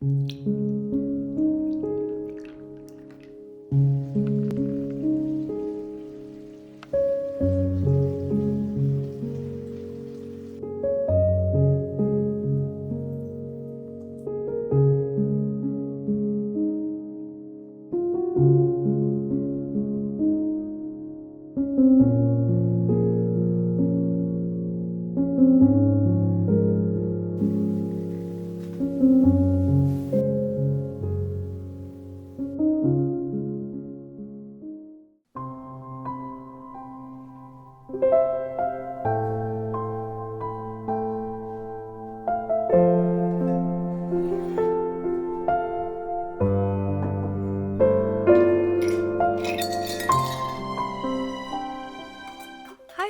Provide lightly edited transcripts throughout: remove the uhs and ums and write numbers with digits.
Hi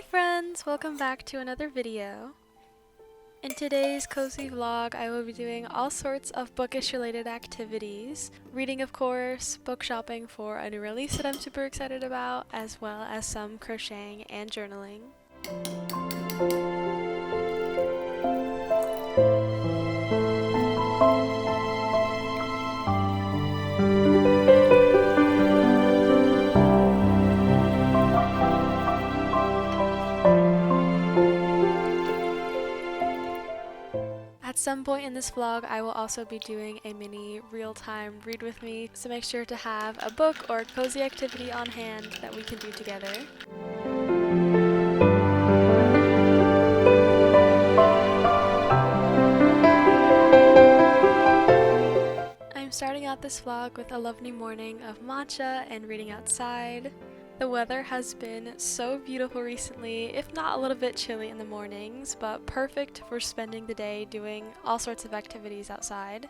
friends, welcome back to another video. In today's cozy vlog, I will be doing all sorts of bookish related activities. Reading of course, book shopping for a new release that I'm super excited about, as well as some crocheting and journaling. At some point in this vlog, I will also be doing a mini real-time read with me, so make sure to have a book or a cozy activity on hand that we can do together. I'm starting out this vlog with a lovely morning of matcha and reading outside. The weather has been so beautiful recently, if not a little bit chilly in the mornings, but perfect for spending the day doing all sorts of activities outside.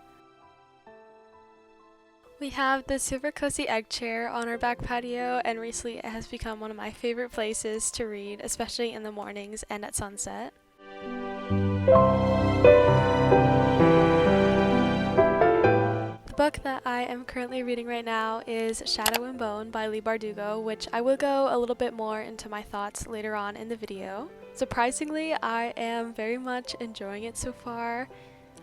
We have the super cozy egg chair on our back patio, and recently it has become one of my favorite places to read, especially in the mornings and at sunset. The book that I am currently reading right now is Shadow and Bone by Leigh Bardugo, which I will go a little bit more into my thoughts later on in the video. Surprisingly, I am very much enjoying it so far.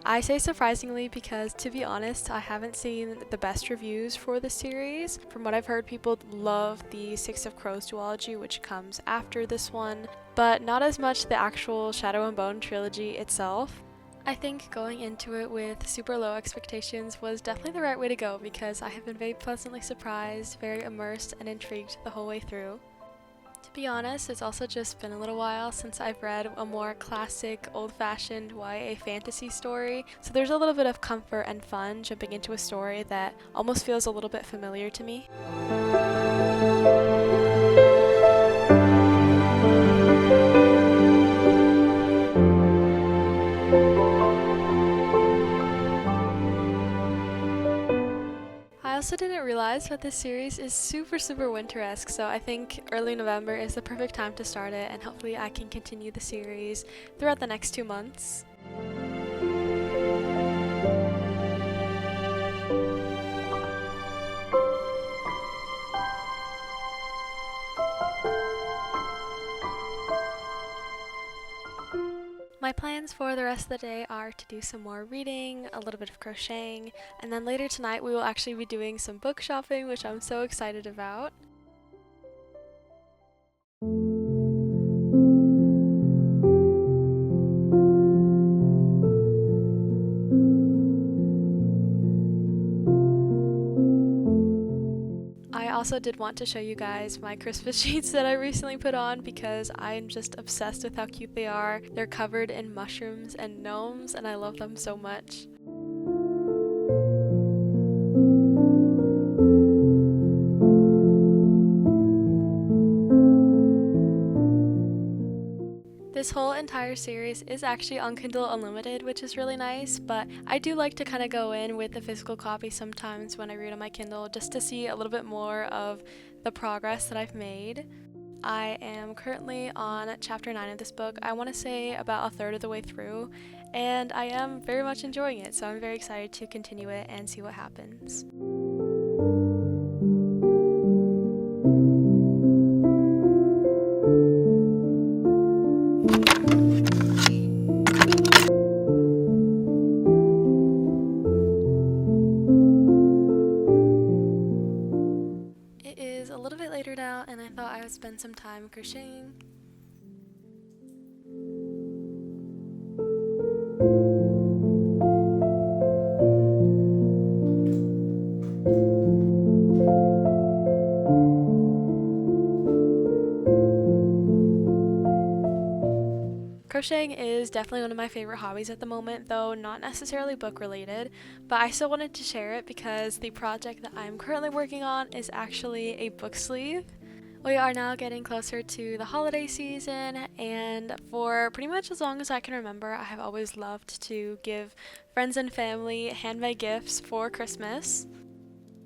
I say surprisingly because, to be honest, I haven't seen the best reviews for the series. From what I've heard, people love the Six of Crows duology, which comes after this one, but not as much the actual Shadow and Bone trilogy itself. I think going into it with super low expectations was definitely the right way to go because I have been very pleasantly surprised, very immersed and intrigued the whole way through. To be honest, it's also just been a little while since I've read a more classic, old-fashioned YA fantasy story, so there's a little bit of comfort and fun jumping into a story that almost feels a little bit familiar to me. I also didn't realize that this series is super winter-esque, so I think early November is the perfect time to start it, and hopefully I can continue the series throughout the next 2 months. My plans for the rest of the day are to do some more reading, a little bit of crocheting, and then later tonight we will actually be doing some book shopping, which I'm so excited about. I also did want to show you guys my Christmas sheets that I recently put on because I'm just obsessed with how cute they are. They're covered in mushrooms and gnomes and I love them so much. This whole entire series is actually on Kindle Unlimited, which is really nice, but I do like to kind of go in with a physical copy sometimes when I read on my Kindle just to see a little bit more of the progress that I've made. I am currently on chapter 9 of this book. I want to say about a third of the way through, and I am very much enjoying it, so I'm very excited to continue it and see what happens. I've spent some time crocheting. Crocheting is definitely one of my favorite hobbies at the moment, though not necessarily book related, but I still wanted to share it because the project that I'm currently working on is actually a book sleeve. We are now getting closer to the holiday season, and for pretty much as long as I can remember, I have always loved to give friends and family handmade gifts for Christmas.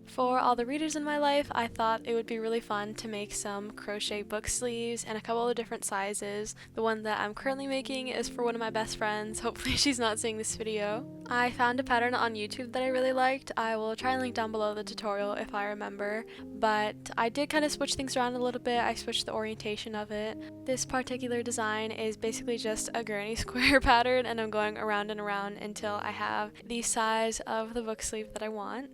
For all the readers in my life, I thought it would be really fun to make some crochet book sleeves in a couple of different sizes. The one that I'm currently making is for one of my best friends. Hopefully she's not seeing this video. I found a pattern on YouTube that I really liked. I will try and link down below the tutorial if I remember, but I did kind of switch things around a little bit. I switched the orientation of it. This particular design is basically just a granny square pattern, and I'm going around and around until I have the size of the book sleeve that I want.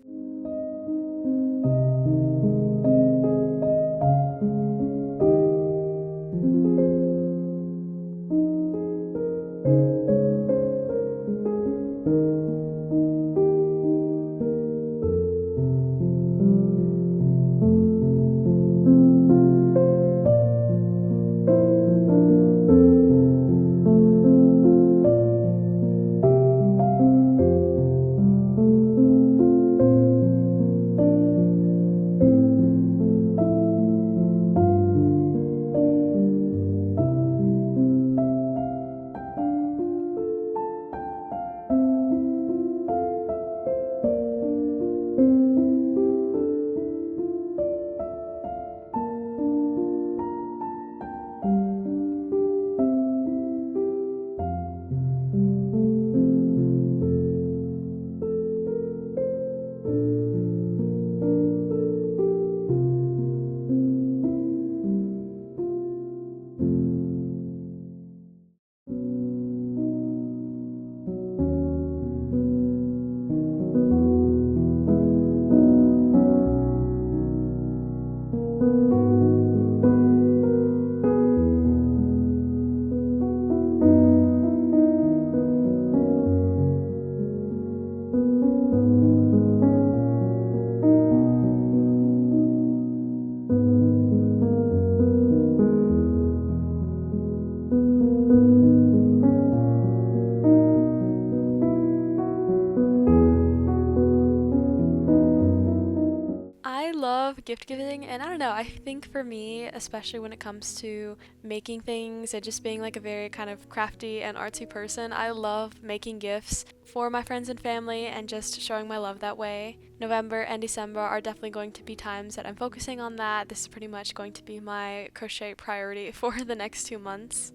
Gift giving, and I don't know, I think for me, especially when it comes to making things and just being like a very kind of crafty and artsy person, I love making gifts for my friends and family and just showing my love that way. November and December are definitely going to be times that I'm focusing on that. This is pretty much going to be my crochet priority for the next 2 months.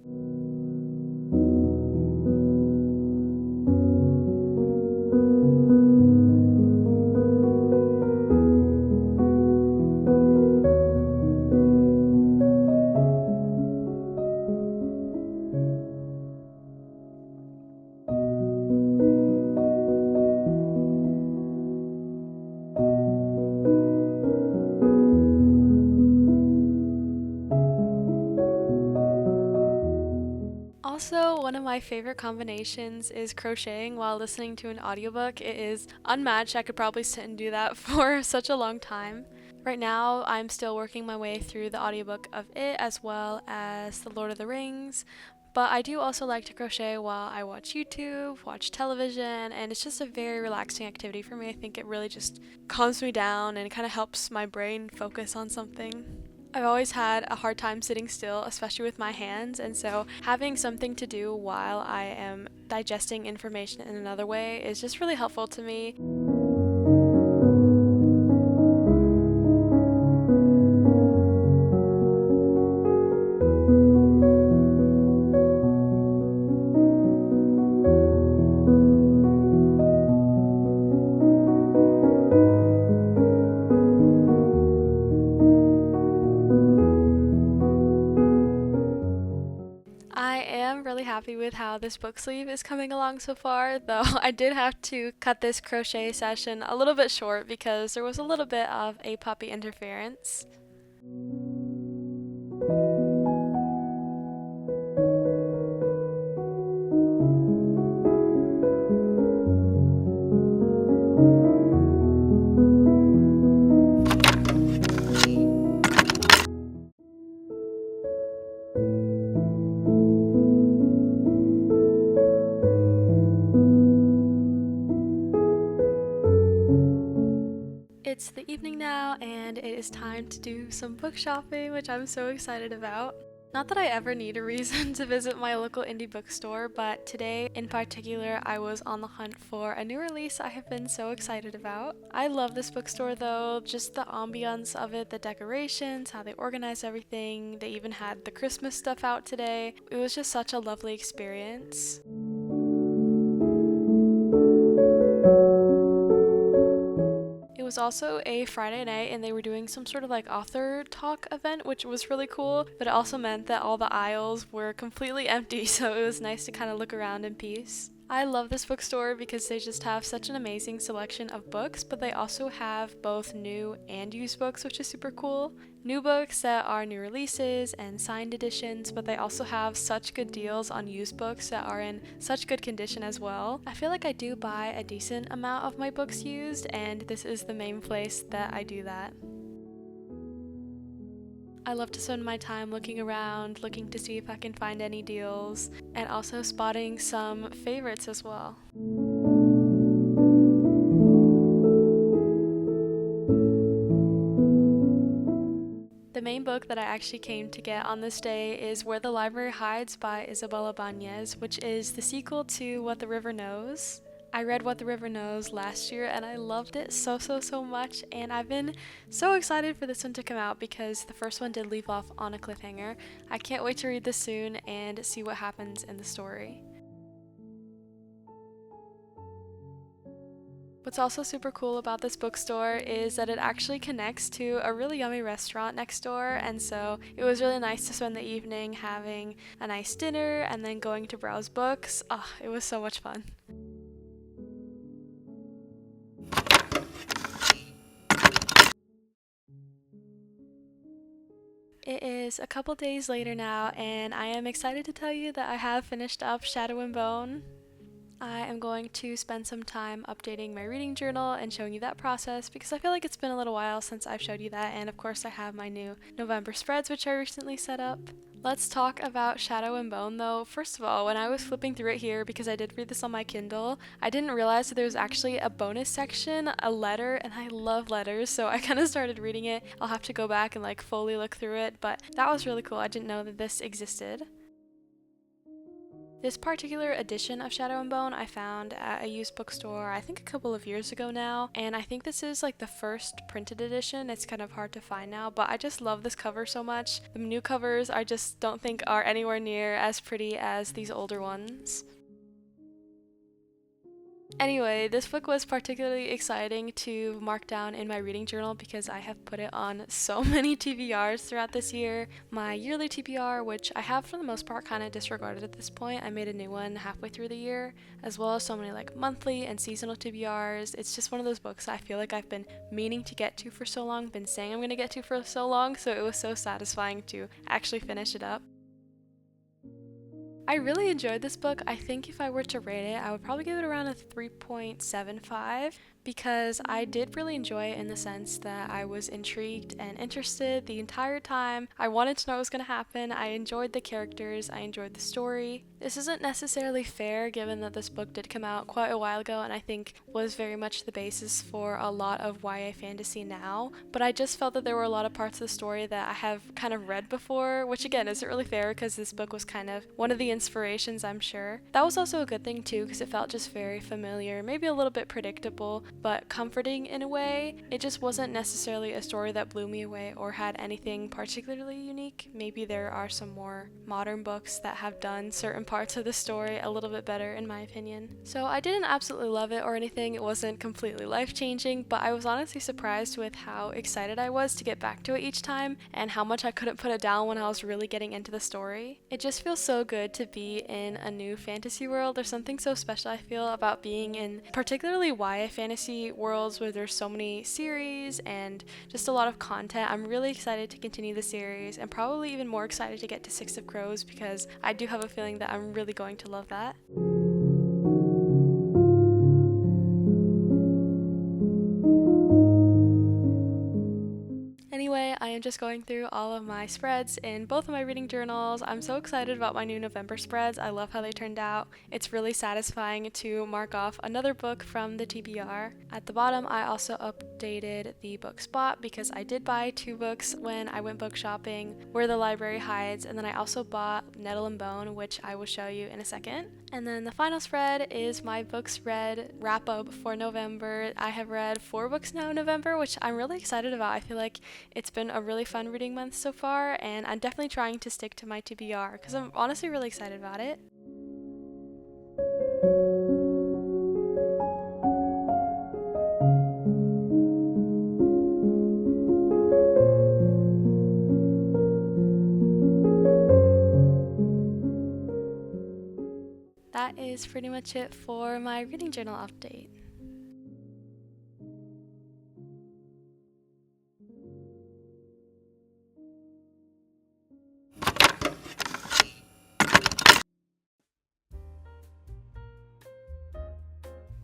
Also, one of my favorite combinations is crocheting while listening to an audiobook. It is unmatched. I could probably sit and do that for such a long time. Right now, I'm still working my way through the audiobook of it as well as The Lord of the Rings. But I do also like to crochet while I watch YouTube, watch television, and it's just a very relaxing activity for me. I think it really just calms me down and kind of helps my brain focus on something. I've always had a hard time sitting still, especially with my hands, and so having something to do while I am digesting information in another way is just really helpful to me. Really happy with how this book sleeve is coming along so far, though I did have to cut this crochet session a little bit short because there was a little bit of a puppy interference. It's the evening now, and it is time to do some book shopping, which I'm so excited about. Not that I ever need a reason to visit my local indie bookstore, but today in particular I was on the hunt for a new release I have been so excited about. I love this bookstore though, just the ambiance of it, the decorations, how they organize everything. They even had the Christmas stuff out today. It was just such a lovely experience. It was also a Friday night and they were doing some sort of like author talk event, which was really cool, but it also meant that all the aisles were completely empty, so it was nice to kind of look around in peace. I love this bookstore because they just have such an amazing selection of books, but they also have both new and used books, which is super cool. New books that are new releases and signed editions, but they also have such good deals on used books that are in such good condition as well. I feel like I do buy a decent amount of my books used, and this is the main place that I do that. I love to spend my time looking around, looking to see if I can find any deals, and also spotting some favorites as well. The main book that I actually came to get on this day is Where the Library Hides by Isabella Banez, which is the sequel to What the River Knows. I read What the River Knows last year and I loved it so much, and I've been so excited for this one to come out because the first one did leave off on a cliffhanger. I can't wait to read this soon and see what happens in the story. What's also super cool about this bookstore is that it actually connects to a really yummy restaurant next door, and so it was really nice to spend the evening having a nice dinner and then going to browse books. It was so much fun. It is a couple days later now, and I am excited to tell you that I have finished up Shadow and Bone. I am going to spend some time updating my reading journal and showing you that process because I feel like it's been a little while since I've showed you that, and of course I have my new November spreads which I recently set up. Let's talk about Shadow and Bone though. First of all, when I was flipping through it here, because I did read this on my Kindle, I didn't realize that there was actually a bonus section, a letter, and I love letters, so I kind of started reading it. I'll have to go back and like fully look through it, but that was really cool. I didn't know that this existed. This particular edition of Shadow and Bone I found at a used bookstore I think a couple of years ago now, and I think this is like the first printed edition. It's kind of hard to find now, but I just love this cover so much. The new covers I just don't think are anywhere near as pretty as these older ones. Anyway, this book was particularly exciting to mark down in my reading journal because I have put it on so many TBRs throughout this year. My yearly TBR, which I have for the most part kind of disregarded at this point, I made a new one halfway through the year, as well as so many like monthly and seasonal TBRs. It's just one of those books I feel like I've been meaning to get to for so long, been saying I'm going to get to for so long, so it was so satisfying to actually finish it up. I really enjoyed this book. I think if I were to rate it, I would probably give it around a 3.75 because I did really enjoy it in the sense that I was intrigued and interested the entire time. I wanted to know what was going to happen. I enjoyed the characters. I enjoyed the story. This isn't necessarily fair given that this book did come out quite a while ago and I think was very much the basis for a lot of YA fantasy now, but I just felt that there were a lot of parts of the story that I have kind of read before, which again isn't really fair because this book was kind of one of the inspirations, I'm sure. That was also a good thing too because it felt just very familiar, maybe a little bit predictable, but comforting in a way. It just wasn't necessarily a story that blew me away or had anything particularly unique. Maybe there are some more modern books that have done certain parts of the story a little bit better in my opinion. So I didn't absolutely love it or anything. It wasn't completely life-changing, but I was honestly surprised with how excited I was to get back to it each time and how much I couldn't put it down when I was really getting into the story. It just feels so good to be in a new fantasy world. There's something so special I feel about being in particularly YA fantasy worlds where there's so many series and just a lot of content. I'm really excited to continue the series and probably even more excited to get to Six of Crows because I do have a feeling that I'm really going to love that. am just going through all of my spreads in both of my reading journals. I'm so excited about my new November spreads. I love how they turned out. It's really satisfying to mark off another book from the TBR. At the bottom, I also updated the book spot because I did buy 2 books when I went book shopping, Where the Library Hides, and then I also bought Nettle and Bone, which I will show you in a second. And then the final spread is my books read wrap up for November. I have read 4 books now in November, which I'm really excited about. I feel like it's been a really fun reading month so far, and I'm definitely trying to stick to my TBR because I'm honestly really excited about it. That is pretty much it for my reading journal update.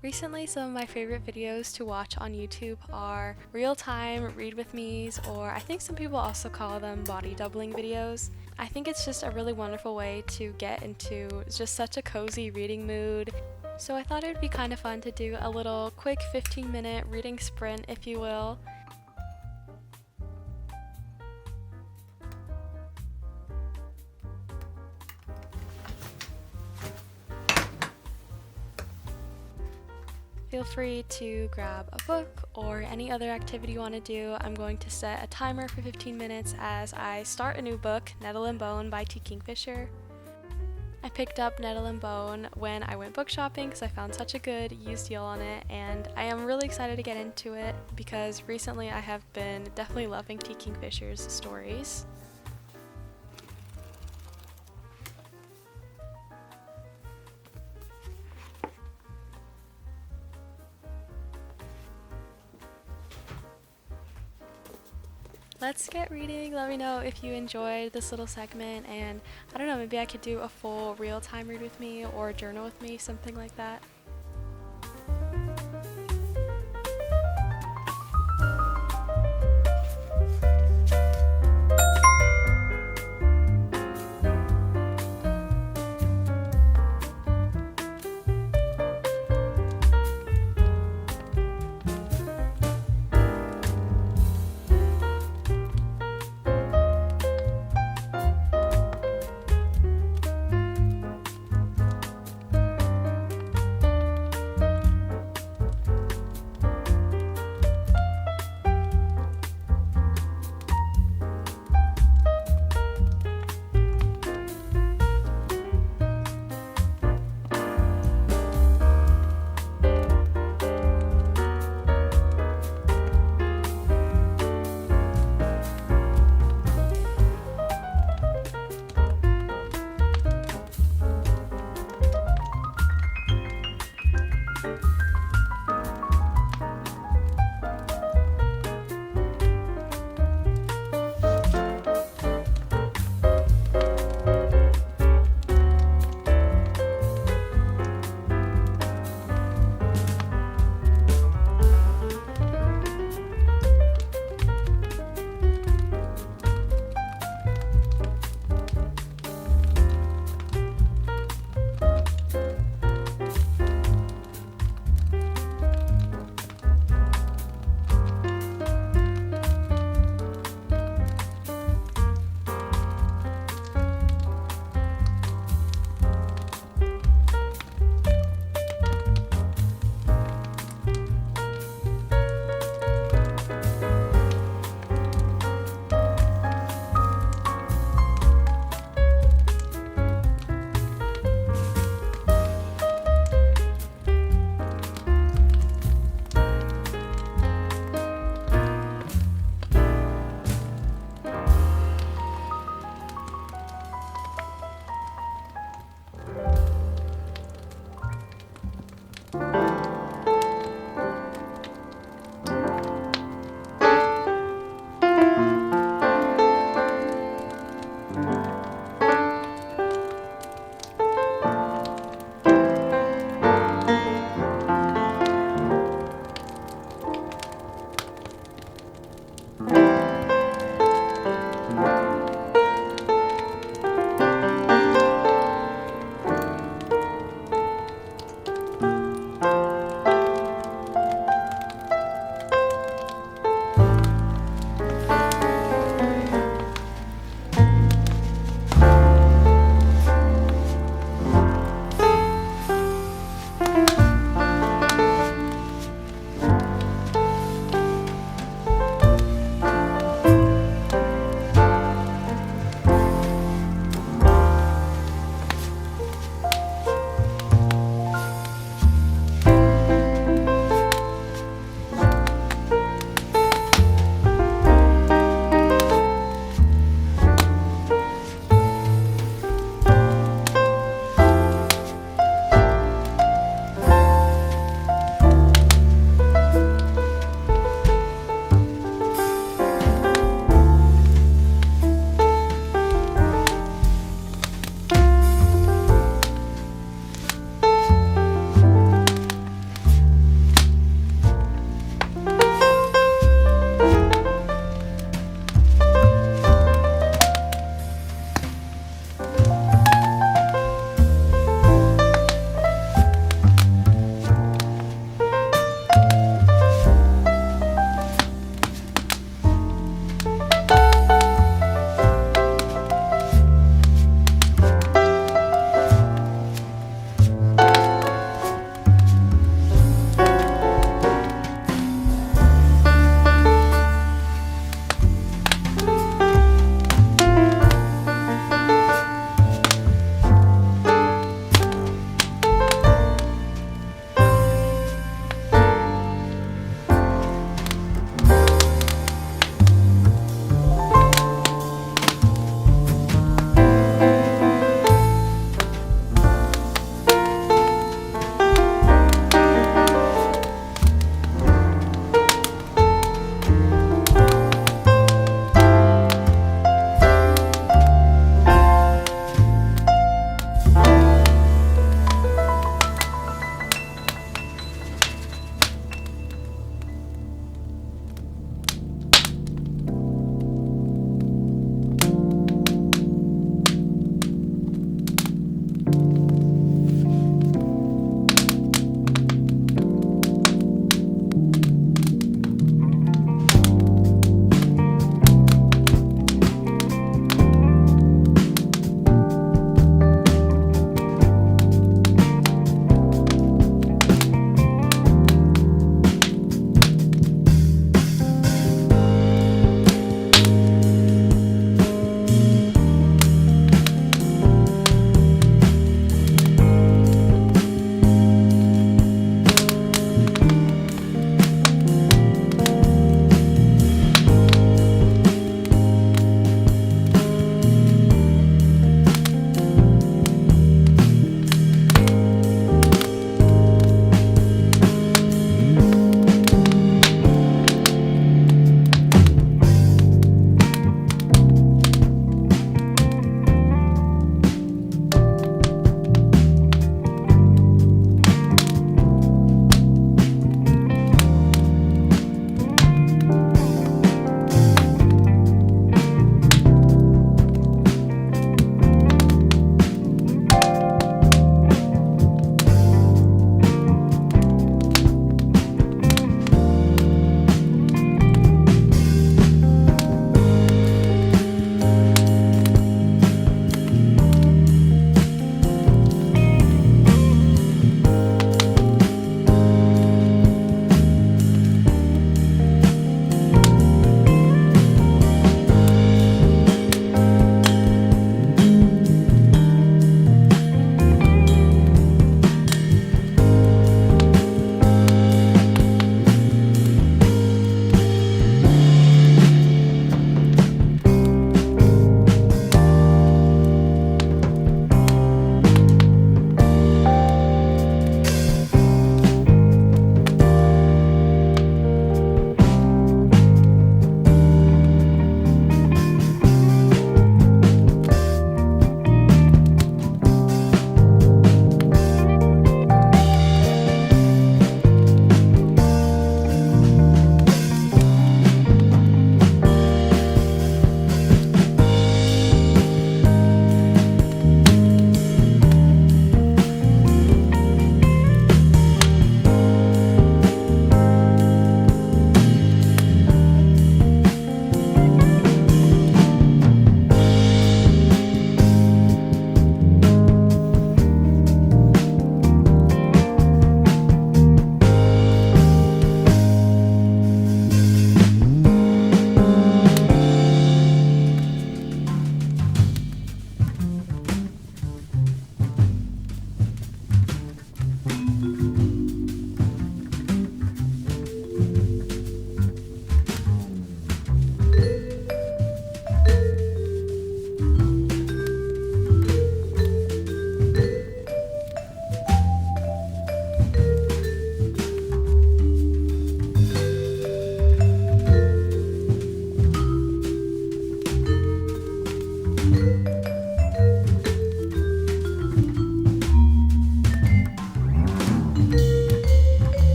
Recently, some of my favorite videos to watch on YouTube are real-time read with me's, or I think some people also call them body doubling videos. I think it's just a really wonderful way to get into just such a cozy reading mood. So I thought it would be kind of fun to do a little quick 15-minute reading sprint, if you will. Feel free to grab a book or any other activity you want to do. I'm going to set a timer for 15 minutes as I start a new book, Nettle and Bone by T. Kingfisher. I picked up Nettle and Bone when I went book shopping because I found such a good used deal on it, and I am really excited to get into it because recently I have been definitely loving T. Kingfisher's stories. Let's get reading. Let me know if you enjoyed this little segment, and I don't know, maybe I could do a full real-time read with me or journal with me, something like that.